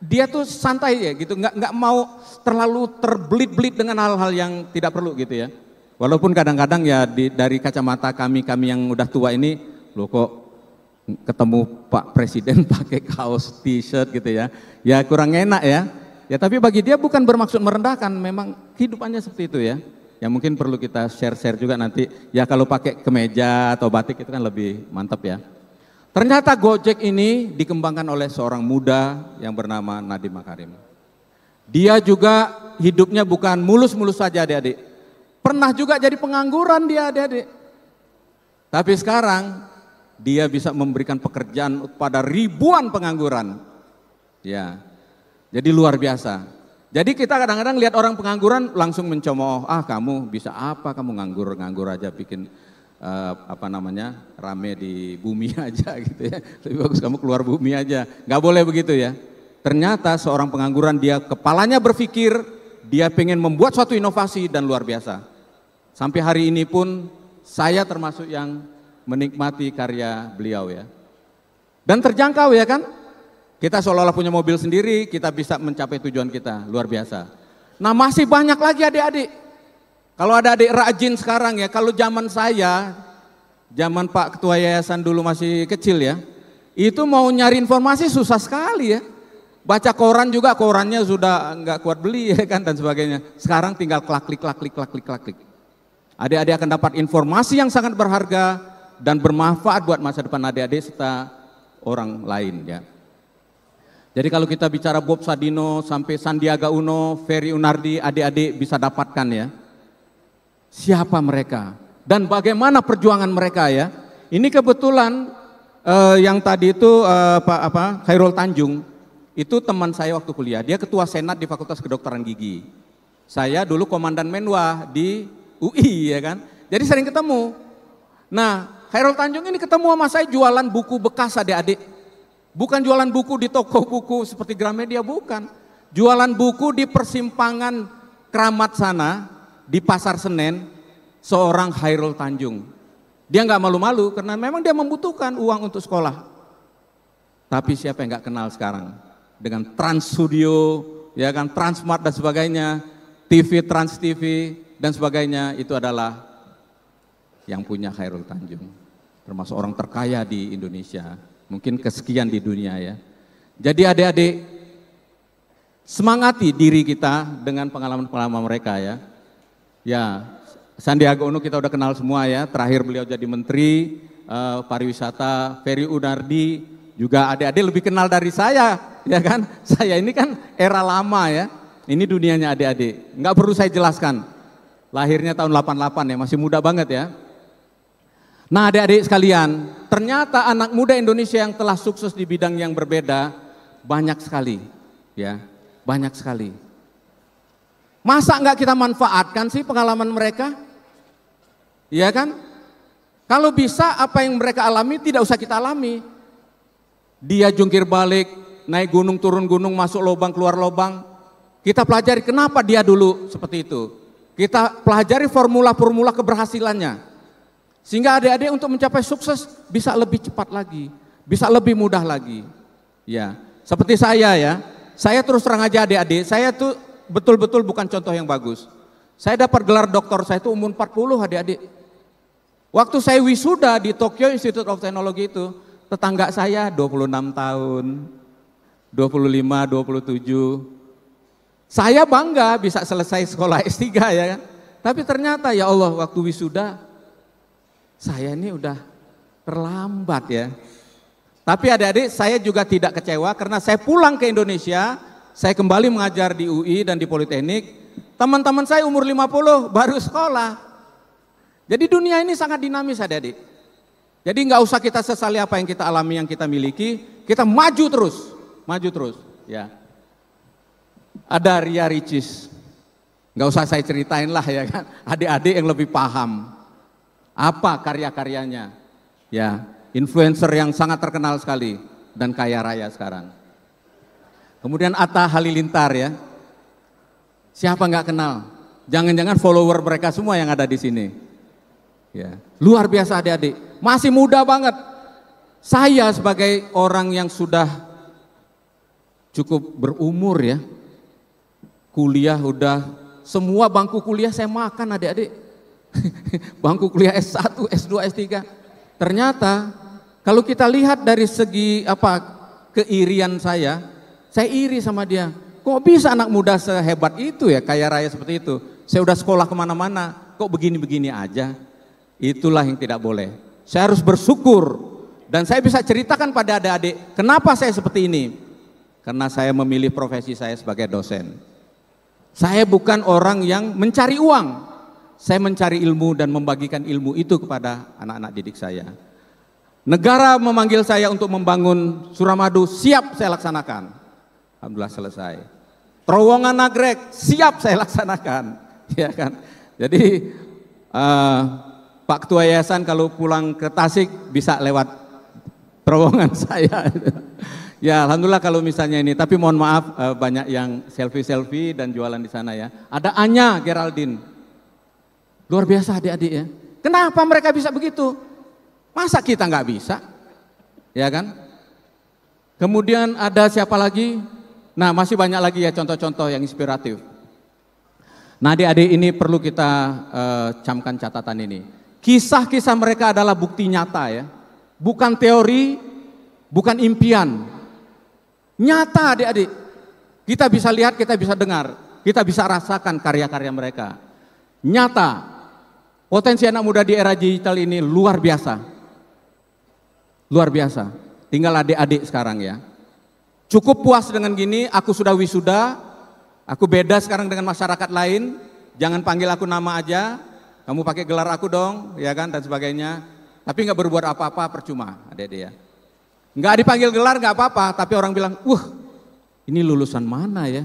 dia tuh santai ya gitu, nggak mau terlalu terbelit-belit dengan hal-hal yang tidak perlu gitu ya. Walaupun kadang-kadang ya dari kacamata kami yang udah tua ini, loh kok ketemu Pak Presiden pakai kaos t-shirt gitu ya, ya kurang enak ya. Ya tapi bagi dia bukan bermaksud merendahkan, memang kehidupannya seperti itu ya. Yang mungkin perlu kita share-share juga nanti, ya kalau pakai kemeja atau batik itu kan lebih mantap ya. Ternyata Gojek ini dikembangkan oleh seorang muda yang bernama Nadiem Makarim. Dia juga hidupnya bukan mulus-mulus saja adik-adik. Pernah juga jadi pengangguran dia adik-adik. Tapi sekarang dia bisa memberikan pekerjaan pada ribuan pengangguran. Ya, jadi luar biasa. Jadi kita kadang-kadang lihat orang pengangguran langsung mencemooh, ah kamu bisa apa, kamu nganggur aja bikin rame di bumi aja gitu ya. Lebih bagus kamu keluar bumi aja. Nggak boleh begitu ya. Ternyata seorang pengangguran dia kepalanya berpikir, dia pengen membuat suatu inovasi dan luar biasa. Sampai hari ini pun saya termasuk yang menikmati karya beliau ya. Dan terjangkau ya kan? Kita seolah-olah punya mobil sendiri, kita bisa mencapai tujuan kita, luar biasa. Nah masih banyak lagi adik-adik. Kalau ada adik rajin sekarang ya, kalau zaman saya, zaman Pak Ketua Yayasan dulu masih kecil ya, itu mau nyari informasi susah sekali ya. Baca koran juga, korannya sudah nggak kuat beli ya kan dan sebagainya. Sekarang tinggal klik. Adik-adik akan dapat informasi yang sangat berharga dan bermanfaat buat masa depan adik-adik serta orang lain ya. Jadi kalau kita bicara Bob Sadino sampai Sandiaga Uno, Ferry Unardi, adik-adik bisa dapatkan ya. Siapa mereka dan bagaimana perjuangan mereka ya. Ini kebetulan yang tadi itu Khairul Tanjung, itu teman saya waktu kuliah, dia ketua senat di Fakultas Kedokteran Gigi. Saya dulu komandan Menwa di UI ya kan, jadi sering ketemu. Nah Khairul Tanjung ini ketemu sama saya jualan buku bekas adik-adik. Bukan jualan buku di toko buku seperti Gramedia, bukan. Jualan buku di persimpangan Kramat sana, di Pasar Senen, seorang Khairul Tanjung. Dia nggak malu-malu karena memang dia membutuhkan uang untuk sekolah. Tapi siapa yang nggak kenal sekarang? Dengan Trans Studio, ya kan, Transmart dan sebagainya, TV, Trans TV dan sebagainya, itu adalah yang punya Khairul Tanjung. Termasuk orang terkaya di Indonesia. Mungkin kesekian di dunia ya. Jadi adik-adik, semangati diri kita dengan pengalaman-pengalaman mereka ya. Ya, Sandiaga Uno kita udah kenal semua ya. Terakhir beliau jadi Menteri Pariwisata. Ferry Unardi juga adik-adik lebih kenal dari saya, ya kan? Saya ini kan era lama ya. Ini dunianya adik-adik. Nggak perlu saya jelaskan. Lahirnya tahun 88 ya, masih muda banget ya. Nah adik-adik sekalian, ternyata anak muda Indonesia yang telah sukses di bidang yang berbeda banyak sekali, ya, banyak sekali. Masa nggak kita manfaatkan sih pengalaman mereka? Iya kan? Kalau bisa apa yang mereka alami tidak usah kita alami. dia jungkir balik, naik gunung, turun gunung, masuk lubang, keluar lubang. Kita pelajari kenapa dia dulu seperti itu. Kita pelajari formula-formula keberhasilannya. Sehingga adik-adik untuk mencapai sukses bisa lebih cepat lagi, bisa lebih mudah lagi. Ya, seperti saya ya. Saya terus terang aja adik-adik, saya tuh betul-betul bukan contoh yang bagus. Saya dapat gelar doktor saya itu umur 40 adik-adik. Waktu saya wisuda di Tokyo Institute of Technology itu, tetangga saya 26 tahun, 25, 27. Saya bangga bisa selesai sekolah S3 ya kan. Tapi ternyata ya Allah waktu wisuda, saya ini udah terlambat ya. Tapi adik-adik saya juga tidak kecewa karena saya pulang ke Indonesia, saya kembali mengajar di UI dan di Politeknik. Teman-teman saya umur 50 baru sekolah. Jadi dunia ini sangat dinamis adik-adik. Jadi nggak usah kita sesali apa yang kita alami, yang kita miliki, kita maju terus ya. Ada Ria Ricis, nggak usah saya ceritain lah ya kan, adik-adik yang lebih paham apa karya-karyanya, ya influencer yang sangat terkenal sekali dan kaya raya sekarang. Kemudian Atta Halilintar ya, siapa nggak kenal? Jangan-jangan follower mereka semua yang ada di sini. Ya, luar biasa adik-adik, masih muda banget. Saya sebagai orang yang sudah cukup berumur ya, kuliah udah semua bangku kuliah saya makan adik-adik. Bangku kuliah S1, S2, S3. Ternyata kalau kita lihat dari segi keirian saya iri sama dia. Kok bisa anak muda sehebat itu ya, kaya raya seperti itu. Saya udah sekolah kemana-mana, kok begini-begini aja. Itulah yang tidak boleh. Saya harus bersyukur dan saya bisa ceritakan pada adik-adik kenapa saya seperti ini. Karena saya memilih profesi saya sebagai dosen. Saya bukan orang yang mencari uang. Saya mencari ilmu dan membagikan ilmu itu kepada anak-anak didik saya. Negara memanggil saya untuk membangun Suramadu, siap saya laksanakan. Alhamdulillah selesai. Terowongan Nagrek, siap saya laksanakan. Ya kan? Jadi Pak Ketua Yayasan kalau pulang ke Tasik bisa lewat terowongan saya. Ya alhamdulillah kalau misalnya ini, tapi mohon maaf banyak yang selfie-selfie dan jualan di sana ya. Ada Anya Geraldine. Luar biasa adik-adik ya. Kenapa mereka bisa begitu? Masa kita nggak bisa? Ya kan? Kemudian ada siapa lagi? Nah masih banyak lagi ya contoh-contoh yang inspiratif. Nah adik-adik ini perlu kita camkan catatan ini. Kisah-kisah mereka adalah bukti nyata ya. Bukan teori, bukan impian. Nyata adik-adik. Kita bisa lihat, kita bisa dengar. Kita bisa rasakan karya-karya mereka. Nyata. Potensi anak muda di era digital ini luar biasa. Luar biasa. Tinggal adik-adik sekarang ya. Cukup puas dengan gini, aku sudah wisuda, aku beda sekarang dengan masyarakat lain. Jangan panggil aku nama aja, kamu pakai gelar aku dong, ya kan, dan sebagainya. Tapi nggak berbuat apa-apa, percuma adik-adik ya. Nggak dipanggil gelar nggak apa-apa, tapi orang bilang, ini lulusan mana ya?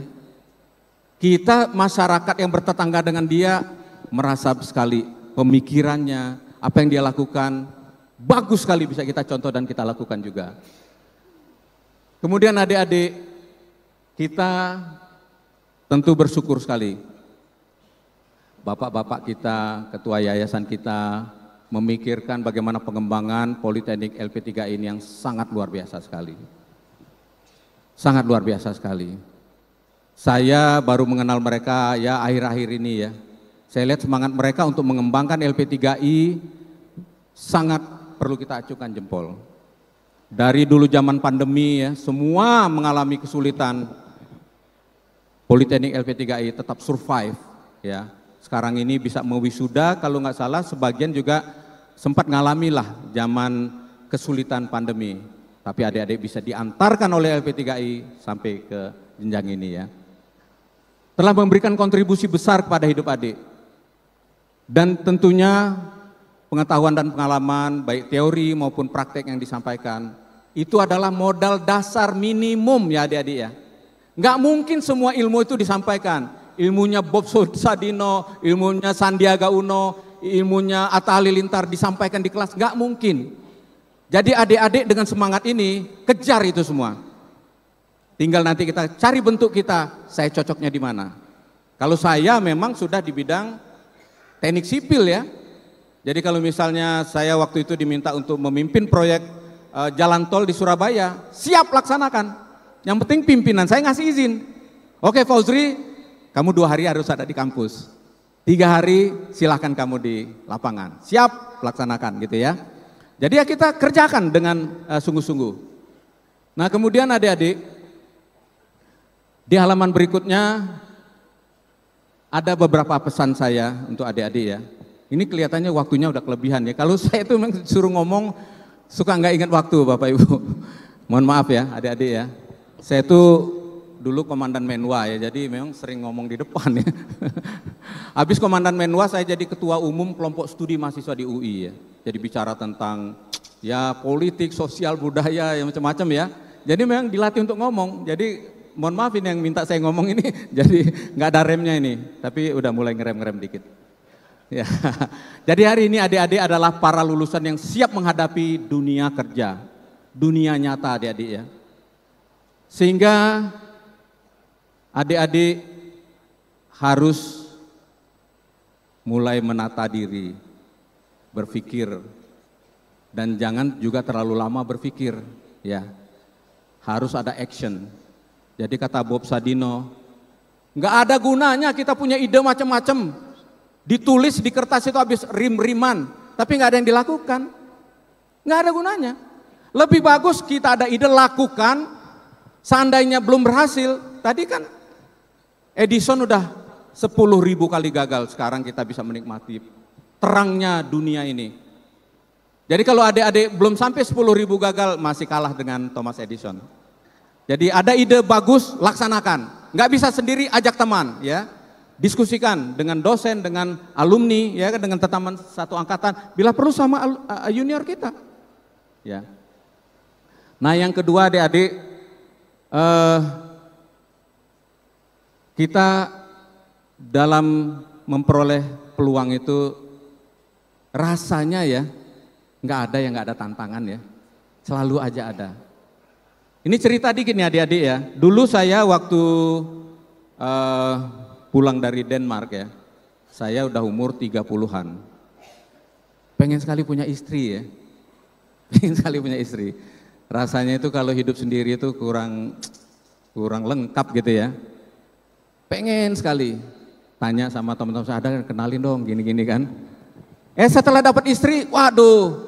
Kita masyarakat yang bertetangga dengan dia merasa sekali pemikirannya, apa yang dia lakukan, bagus sekali bisa kita contoh dan kita lakukan juga. Kemudian adik-adik, kita tentu bersyukur sekali. Bapak-bapak kita, ketua yayasan kita, memikirkan bagaimana pengembangan Politeknik LP3I ini yang sangat luar biasa sekali. Sangat luar biasa sekali. Saya baru mengenal mereka ya akhir-akhir ini ya. Saya lihat semangat mereka untuk mengembangkan LP3I sangat perlu kita acungkan jempol. Dari dulu zaman pandemi ya, semua mengalami kesulitan. Politeknik LP3I tetap survive ya. Sekarang ini bisa mewisuda, kalau nggak salah sebagian juga sempat ngalami lah zaman kesulitan pandemi. Tapi adik-adik bisa diantarkan oleh LP3I sampai ke jenjang ini ya. Telah memberikan kontribusi besar kepada hidup adik. Dan tentunya pengetahuan dan pengalaman baik teori maupun praktek yang disampaikan itu adalah modal dasar minimum ya adik-adik ya. Nggak mungkin semua ilmu itu disampaikan. Ilmunya Bob Sadino, ilmunya Sandiaga Uno, ilmunya Atta Halilintar disampaikan di kelas, nggak mungkin. Jadi adik-adik dengan semangat ini, kejar itu semua. Tinggal nanti kita cari bentuk kita, saya cocoknya di mana. Kalau saya memang sudah di bidang teknik sipil ya. Jadi kalau misalnya saya waktu itu diminta untuk memimpin proyek jalan tol di Surabaya, siap laksanakan. Yang penting pimpinan saya ngasih izin. Oke Fauzri, kamu 2 hari harus ada di kampus. 3 hari silahkan kamu di lapangan. Siap laksanakan gitu ya. Jadi ya kita kerjakan dengan sungguh-sungguh. Nah kemudian adik-adik, di halaman berikutnya ada beberapa pesan saya untuk adik-adik ya. Ini kelihatannya waktunya udah kelebihan ya. Kalau saya itu memang suruh ngomong suka nggak ingat waktu Bapak Ibu. Mohon maaf ya adik-adik ya. Saya itu dulu komandan Menwa ya, jadi memang sering ngomong di depan ya. Habis komandan Menwa saya jadi ketua umum kelompok studi mahasiswa di UI ya. Jadi bicara tentang ya politik, sosial, budaya, ya macam-macam ya. Jadi memang dilatih untuk ngomong. Jadi mohon maaf ini yang minta saya ngomong ini, jadi nggak ada remnya ini. Tapi udah mulai ngerem-ngerem dikit. Ya. Jadi hari ini adik-adik adalah para lulusan yang siap menghadapi dunia kerja, dunia nyata adik-adik ya. Sehingga adik-adik harus mulai menata diri, berpikir, dan jangan juga terlalu lama berpikir, ya. Harus ada action. Jadi kata Bob Sadino, nggak ada gunanya kita punya ide macam-macam, ditulis di kertas itu habis rim-riman, tapi nggak ada yang dilakukan, nggak ada gunanya. Lebih bagus kita ada ide lakukan, seandainya belum berhasil, tadi kan Edison udah 10.000 kali gagal, sekarang kita bisa menikmati terangnya dunia ini. Jadi kalau adik-adik belum sampai 10.000 gagal, masih kalah dengan Thomas Edison. Jadi ada ide bagus, laksanakan. Nggak bisa sendiri, ajak teman, ya. Diskusikan dengan dosen, dengan alumni, ya, dengan teman satu angkatan. Bila perlu sama junior kita, ya. Nah yang kedua adik-adik, kita dalam memperoleh peluang itu rasanya ya nggak ada yang nggak ada tantangan ya, selalu aja ada. Ini cerita dikit nih adik-adik ya. Dulu saya waktu pulang dari Denmark ya, saya udah umur 30-an. Pengen sekali punya istri ya, pengen sekali punya istri. Rasanya itu kalau hidup sendiri itu kurang lengkap gitu ya. Pengen sekali, tanya sama teman-teman saya, ada kenalin dong gini-gini kan. Setelah dapat istri, waduh,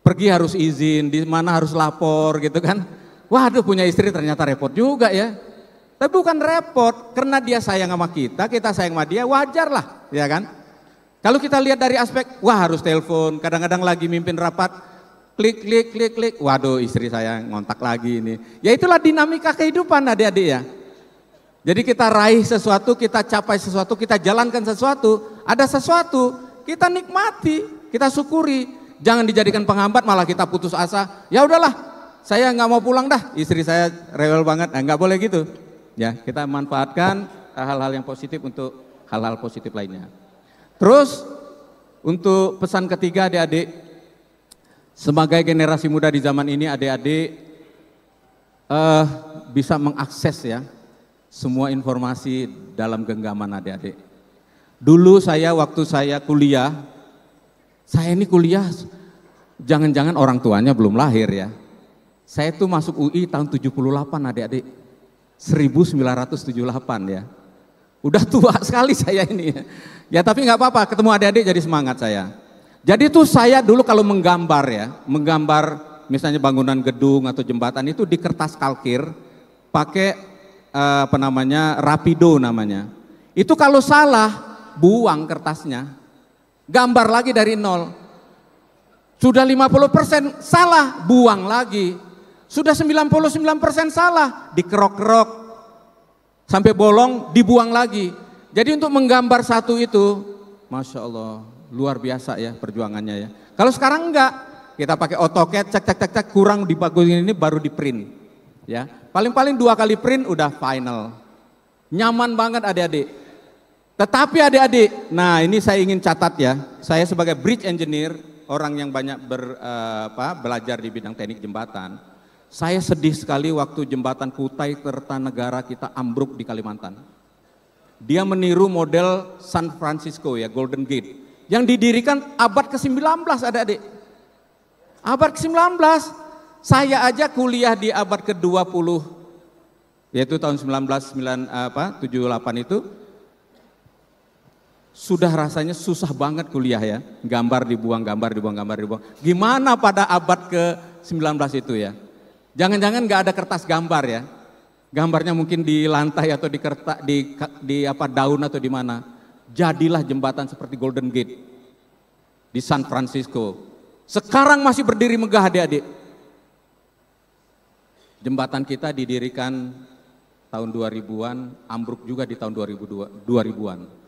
pergi harus izin, di mana harus lapor gitu kan. Waduh punya istri ternyata repot juga ya. Tapi bukan repot, karena dia sayang sama kita sayang sama dia, wajar lah ya kan. Kalau kita lihat dari aspek, wah harus telepon, kadang-kadang lagi mimpin rapat, klik, waduh istri saya ngontak lagi ini. Ya itulah dinamika kehidupan adik-adik ya. Jadi kita raih sesuatu, kita capai sesuatu, kita jalankan sesuatu, ada sesuatu, kita nikmati, kita syukuri. Jangan dijadikan penghambat malah kita putus asa, ya udahlah saya nggak mau pulang dah, istri saya rewel banget, nggak boleh gitu. Ya kita manfaatkan hal-hal yang positif untuk hal-hal positif lainnya. Terus untuk pesan ketiga adik-adik, sebagai generasi muda di zaman ini adik-adik bisa mengakses ya semua informasi dalam genggaman adik-adik. Dulu saya waktu saya kuliah, saya ini kuliah jangan-jangan orang tuanya belum lahir ya. Saya tuh masuk UI tahun 78 adik-adik, 1978 ya. Udah tua sekali saya ini ya. Ya tapi nggak apa-apa, ketemu adik-adik jadi semangat saya. Jadi tuh saya dulu kalau menggambar ya, menggambar misalnya bangunan gedung atau jembatan itu di kertas kalkir, pakai rapido namanya. Itu kalau salah, buang kertasnya, gambar lagi dari nol. Sudah 50% salah, buang lagi. Sudah 99% salah, dikerok-kerok sampai bolong, dibuang lagi. Jadi untuk menggambar satu itu, Masya Allah, luar biasa ya perjuangannya ya. Kalau sekarang enggak, kita pakai AutoCAD, cek, kurang dibagusin ini baru di print. Ya, paling-paling 2 kali print udah final. Nyaman banget adik-adik. Tetapi adik-adik, nah ini saya ingin catat ya, saya sebagai bridge engineer, orang yang banyak belajar di bidang teknik jembatan, saya sedih sekali waktu jembatan Kutai Kertanegara kita ambruk di Kalimantan. Dia meniru model San Francisco ya, Golden Gate, yang didirikan abad ke-19 adik-adik. Abad ke-19, saya aja kuliah di abad ke-20, yaitu tahun 1978 itu, sudah rasanya susah banget kuliah ya, gambar dibuang. Gimana pada abad ke-19 itu ya? Jangan-jangan nggak ada kertas gambar ya? Gambarnya mungkin di lantai atau di kertas, di daun atau di mana? Jadilah jembatan seperti Golden Gate di San Francisco. Sekarang masih berdiri megah adik-adik. Jembatan kita didirikan tahun 2000-an, ambruk juga di tahun 2000-an.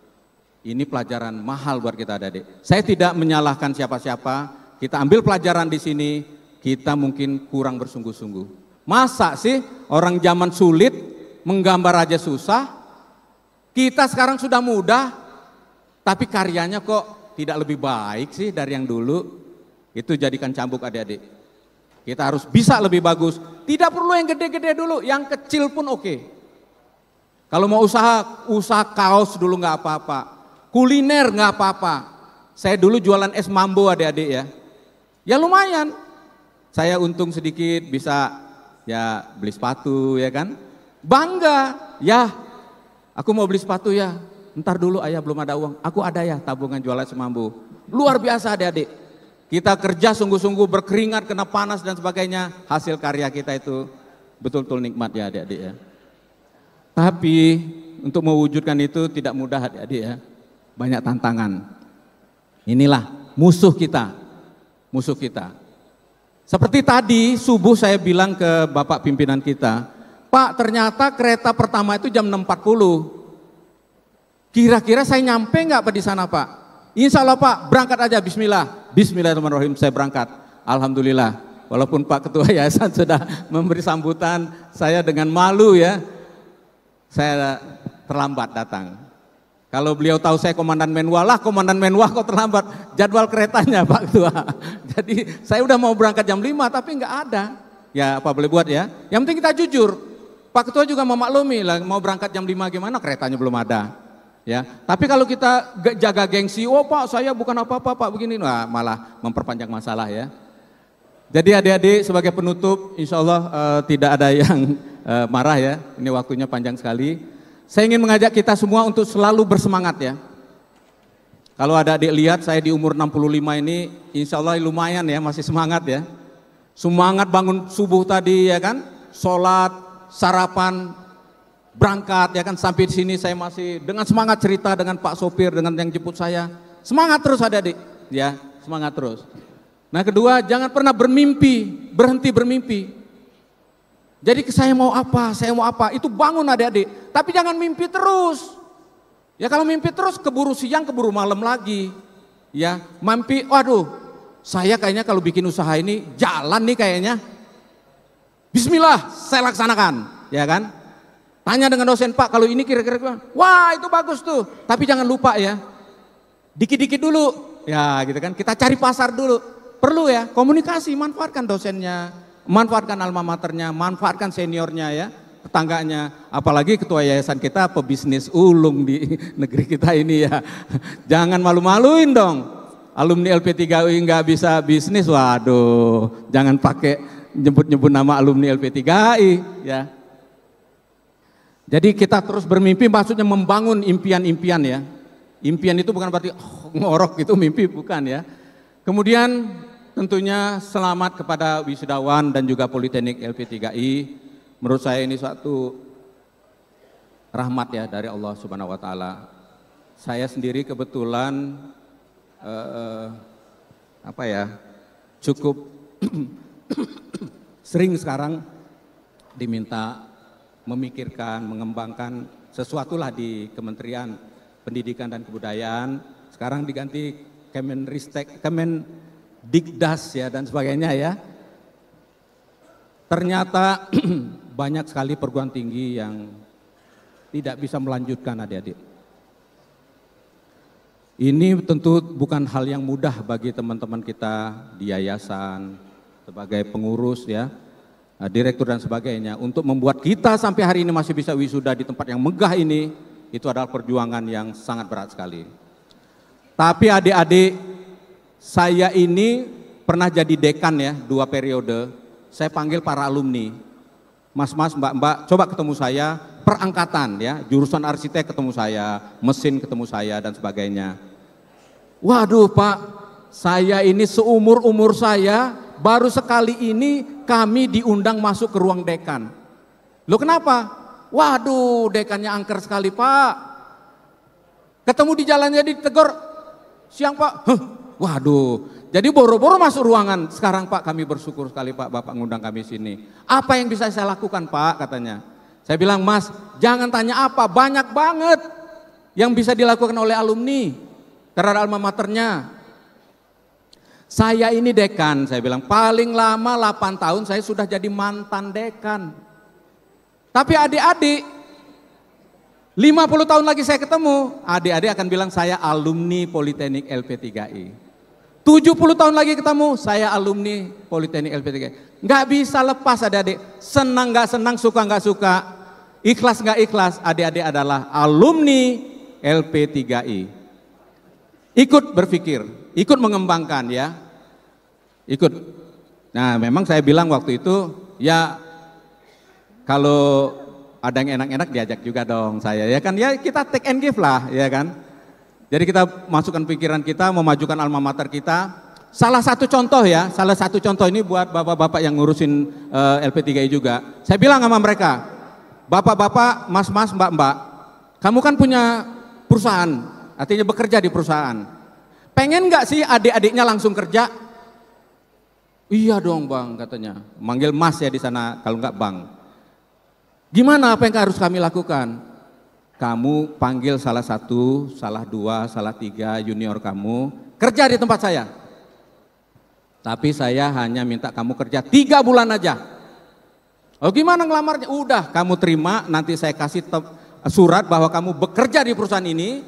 Ini pelajaran mahal buat kita adik-adik. Saya tidak menyalahkan siapa-siapa, kita ambil pelajaran di sini, kita mungkin kurang bersungguh-sungguh. Masa sih orang zaman sulit menggambar aja susah, kita sekarang sudah mudah, tapi karyanya kok tidak lebih baik sih dari yang dulu. Itu jadikan cambuk adik-adik. Kita harus bisa lebih bagus, tidak perlu yang gede-gede dulu, yang kecil pun oke. Kalau mau usaha kaos dulu nggak apa-apa, kuliner nggak apa-apa. Saya dulu jualan es mambo adik-adik ya, ya lumayan. Saya untung sedikit bisa ya beli sepatu ya kan, bangga ya. Aku mau beli sepatu ya, ntar dulu ayah belum ada uang, aku ada ya tabungan jualan es mambo. Luar biasa adik-adik. Kita kerja sungguh-sungguh berkeringat, kena panas dan sebagainya, hasil karya kita itu betul-betul nikmat ya adik-adik ya. Tapi untuk mewujudkan itu tidak mudah adik-adik ya, banyak tantangan. Inilah musuh kita. Seperti tadi subuh saya bilang ke Bapak pimpinan kita, Pak ternyata kereta pertama itu jam 6.40. Kira-kira saya nyampe nggak Pak di sana Pak? Insya Allah Pak, berangkat aja bismillah. Bismillahirrahmanirrahim saya berangkat. Alhamdulillah, walaupun Pak Ketua Yayasan sudah memberi sambutan, saya dengan malu ya, saya terlambat datang. Kalau beliau tahu saya komandan menwah, komandan menwah kok terlambat jadwal keretanya Pak Ketua. Jadi saya udah mau berangkat jam 5 tapi nggak ada. Ya apa boleh buat ya, yang penting kita jujur. Pak Ketua juga memaklumi lah, mau berangkat jam 5 gimana, keretanya belum ada. Ya, tapi kalau kita jaga gengsi, oh Pak saya bukan apa-apa Pak begini, nah, malah memperpanjang masalah ya. Jadi adik-adik sebagai penutup, insya Allah tidak ada yang marah ya, ini waktunya panjang sekali. Saya ingin mengajak kita semua untuk selalu bersemangat ya. Kalau ada adik lihat saya di umur 65 ini, insya Allah lumayan ya, masih semangat ya. Semangat bangun subuh tadi ya kan, sholat, sarapan, berangkat ya kan, sampai di sini saya masih dengan semangat cerita dengan Pak sopir, dengan yang jemput saya. Semangat terus adik-adik ya, semangat terus. Nah kedua, jangan pernah berhenti bermimpi. Jadi saya mau apa, itu bangun adik-adik. Tapi jangan mimpi terus. Ya kalau mimpi terus keburu siang, keburu malam lagi. Ya, mimpi, waduh, saya kayaknya kalau bikin usaha ini jalan nih kayaknya. Bismillah, saya laksanakan, ya kan? Tanya dengan dosen, Pak kalau ini kira-kira gimana? Wah itu bagus tuh, tapi jangan lupa ya, dikit-dikit dulu. Ya gitu kan, kita cari pasar dulu. Perlu ya, komunikasi, manfaatkan dosennya, manfaatkan alma maternya, manfaatkan seniornya ya, tetangganya, apalagi ketua yayasan kita pebisnis ulung di negeri kita ini ya. Jangan malu-maluin dong, alumni LP3UI nggak bisa bisnis, waduh, jangan pakai nyebut-nyebut nama alumni LP3I ya. Jadi kita terus bermimpi, maksudnya membangun impian-impian ya. Impian itu bukan berarti ngorok gitu mimpi, bukan ya. Kemudian tentunya selamat kepada wisudawan dan juga Politeknik LP3I. Menurut saya ini suatu rahmat ya dari Allah Subhanahu wa taala. Saya sendiri kebetulan cukup sering sekarang diminta memikirkan, mengembangkan sesuatu lah di Kementerian Pendidikan dan Kebudayaan. Sekarang diganti Kemenristek, Kemendikdas ya dan sebagainya ya. Ternyata banyak sekali perguruan tinggi yang tidak bisa melanjutkan adik-adik. Ini tentu bukan hal yang mudah bagi teman-teman kita di yayasan, sebagai pengurus ya, direktur dan sebagainya. Untuk membuat kita sampai hari ini masih bisa wisuda di tempat yang megah ini, itu adalah perjuangan yang sangat berat sekali. Tapi adik-adik, saya ini pernah jadi dekan ya, 2 periode. Saya panggil para alumni, mas-mas, mbak-mbak, coba ketemu saya, perangkatan ya, jurusan arsitek ketemu saya, mesin ketemu saya dan sebagainya. Waduh Pak, saya ini seumur-umur saya baru sekali ini kami diundang masuk ke ruang dekan. Loh kenapa? Waduh, dekannya angker sekali Pak. Ketemu di jalannya ditegur, siang Pak. Huh, waduh, jadi boro-boro masuk ruangan. Sekarang Pak, kami bersyukur sekali Pak, Bapak ngundang kami sini. Apa yang bisa saya lakukan Pak, katanya. Saya bilang, Mas, jangan tanya apa, banyak banget yang bisa dilakukan oleh alumni terhadap alma maternya. Saya ini dekan, saya bilang, paling lama 8 tahun saya sudah jadi mantan dekan. Tapi adik-adik, 50 tahun lagi saya ketemu, adik-adik akan bilang saya alumni Politeknik LP3I. 70 tahun lagi ketemu, saya alumni Politeknik LP3I. Nggak bisa lepas adik-adik, senang nggak senang, suka nggak suka, ikhlas nggak ikhlas, adik-adik adalah alumni LP3I. Ikut berpikir, ikut mengembangkan ya, ikut. Nah memang saya bilang waktu itu, ya kalau ada yang enak-enak diajak juga dong saya, ya kan, ya kita take and give lah, ya kan. Jadi kita masukkan pikiran kita, memajukan alma mater kita. Salah satu contoh ya, salah satu contoh ini buat bapak-bapak yang ngurusin LP3I juga. Saya bilang sama mereka, bapak-bapak, mas-mas, mbak-mbak, kamu kan punya perusahaan, artinya bekerja di perusahaan. Pengen nggak sih adik-adiknya langsung kerja? Iya dong bang, katanya. Manggil mas ya di sana, kalau nggak bang. Gimana apa yang harus kami lakukan? Kamu panggil salah 1, salah 2, salah 3 junior kamu kerja di tempat saya. Tapi saya hanya minta kamu kerja 3 bulan aja. Oh gimana ngelamarnya? Udah kamu terima, nanti saya kasih surat bahwa kamu bekerja di perusahaan ini,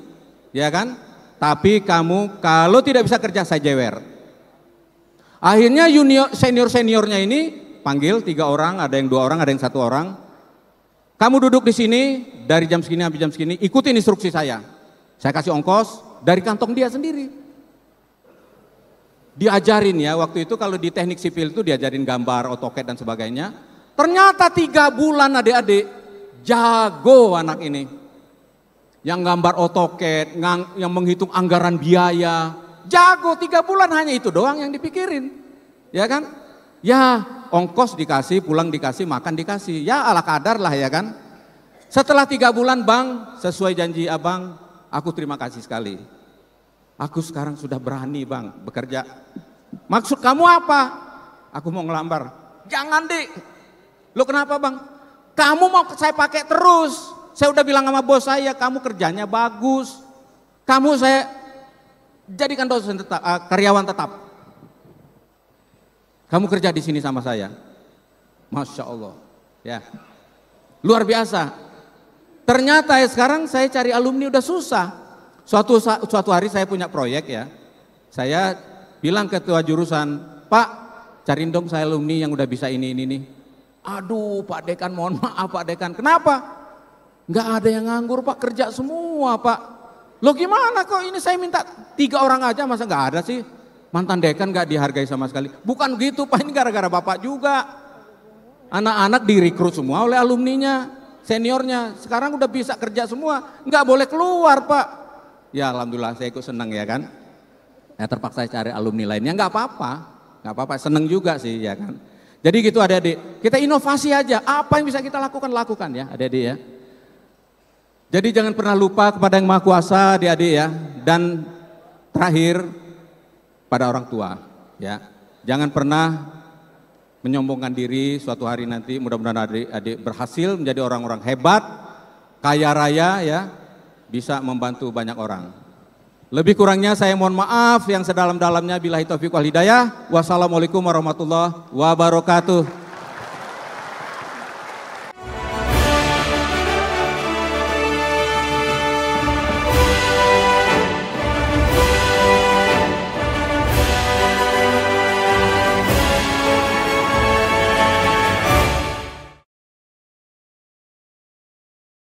ya kan? Tapi kamu kalau tidak bisa kerja saya jewer. Akhirnya senior-seniornya ini panggil 3 orang, ada yang 2 orang, ada yang 1 orang. Kamu duduk di sini dari jam segini sampai jam segini, ikutin instruksi saya. Saya kasih ongkos dari kantong dia sendiri. Diajarin ya, waktu itu kalau di teknik sipil itu diajarin gambar, AutoCAD dan sebagainya. Ternyata 3 bulan adik-adik, jago anak ini. Yang gambar AutoCAD, yang menghitung anggaran biaya, jago. 3 bulan hanya itu doang yang dipikirin. Ya kan? Ya ongkos dikasih, pulang dikasih, makan dikasih, ya ala kadar lah ya kan. Setelah 3 bulan bang, sesuai janji abang, aku terima kasih sekali. Aku sekarang sudah berani bang bekerja. Maksud kamu apa? Aku mau ngelamar. Jangan dik. Lo kenapa bang? Kamu mau saya pakai terus. Saya udah bilang sama bos saya, kamu kerjanya bagus. Kamu saya jadikan dosen tetap, karyawan tetap. Kamu kerja di sini sama saya. Masya Allah. Ya. Luar biasa. Ternyata ya sekarang saya cari alumni udah susah. Suatu hari saya punya proyek ya. Saya bilang ke ketua jurusan, Pak cariin dong saya alumni yang udah bisa ini nih. Aduh Pak Dekan, mohon maaf Pak Dekan. Kenapa? Nggak ada yang nganggur Pak, kerja semua Pak. Loh gimana kok ini saya minta 3 orang aja, masa nggak ada sih? Mantan dekan gak dihargai sama sekali. Bukan gitu Pak, ini gara-gara Bapak juga. Anak-anak direkrut semua oleh alumninya, seniornya. Sekarang udah bisa kerja semua, nggak boleh keluar Pak. Ya alhamdulillah saya ikut senang ya kan. Ya terpaksa cari alumni lainnya, nggak apa-apa, seneng juga sih ya kan. Jadi gitu adik-adik, kita inovasi aja. Apa yang bisa kita lakukan ya adik-adik ya. Jadi jangan pernah lupa kepada Yang Maha Kuasa adik-adik ya. Dan terakhir, pada orang tua ya, jangan pernah menyombongkan diri. Suatu hari nanti mudah-mudahan adik-adik berhasil menjadi orang-orang hebat, kaya raya ya, bisa membantu banyak orang. Lebih kurangnya saya mohon maaf yang sedalam-dalamnya. Billahi taufiq wal hidayah. Wassalamualaikum warahmatullahi wabarakatuh.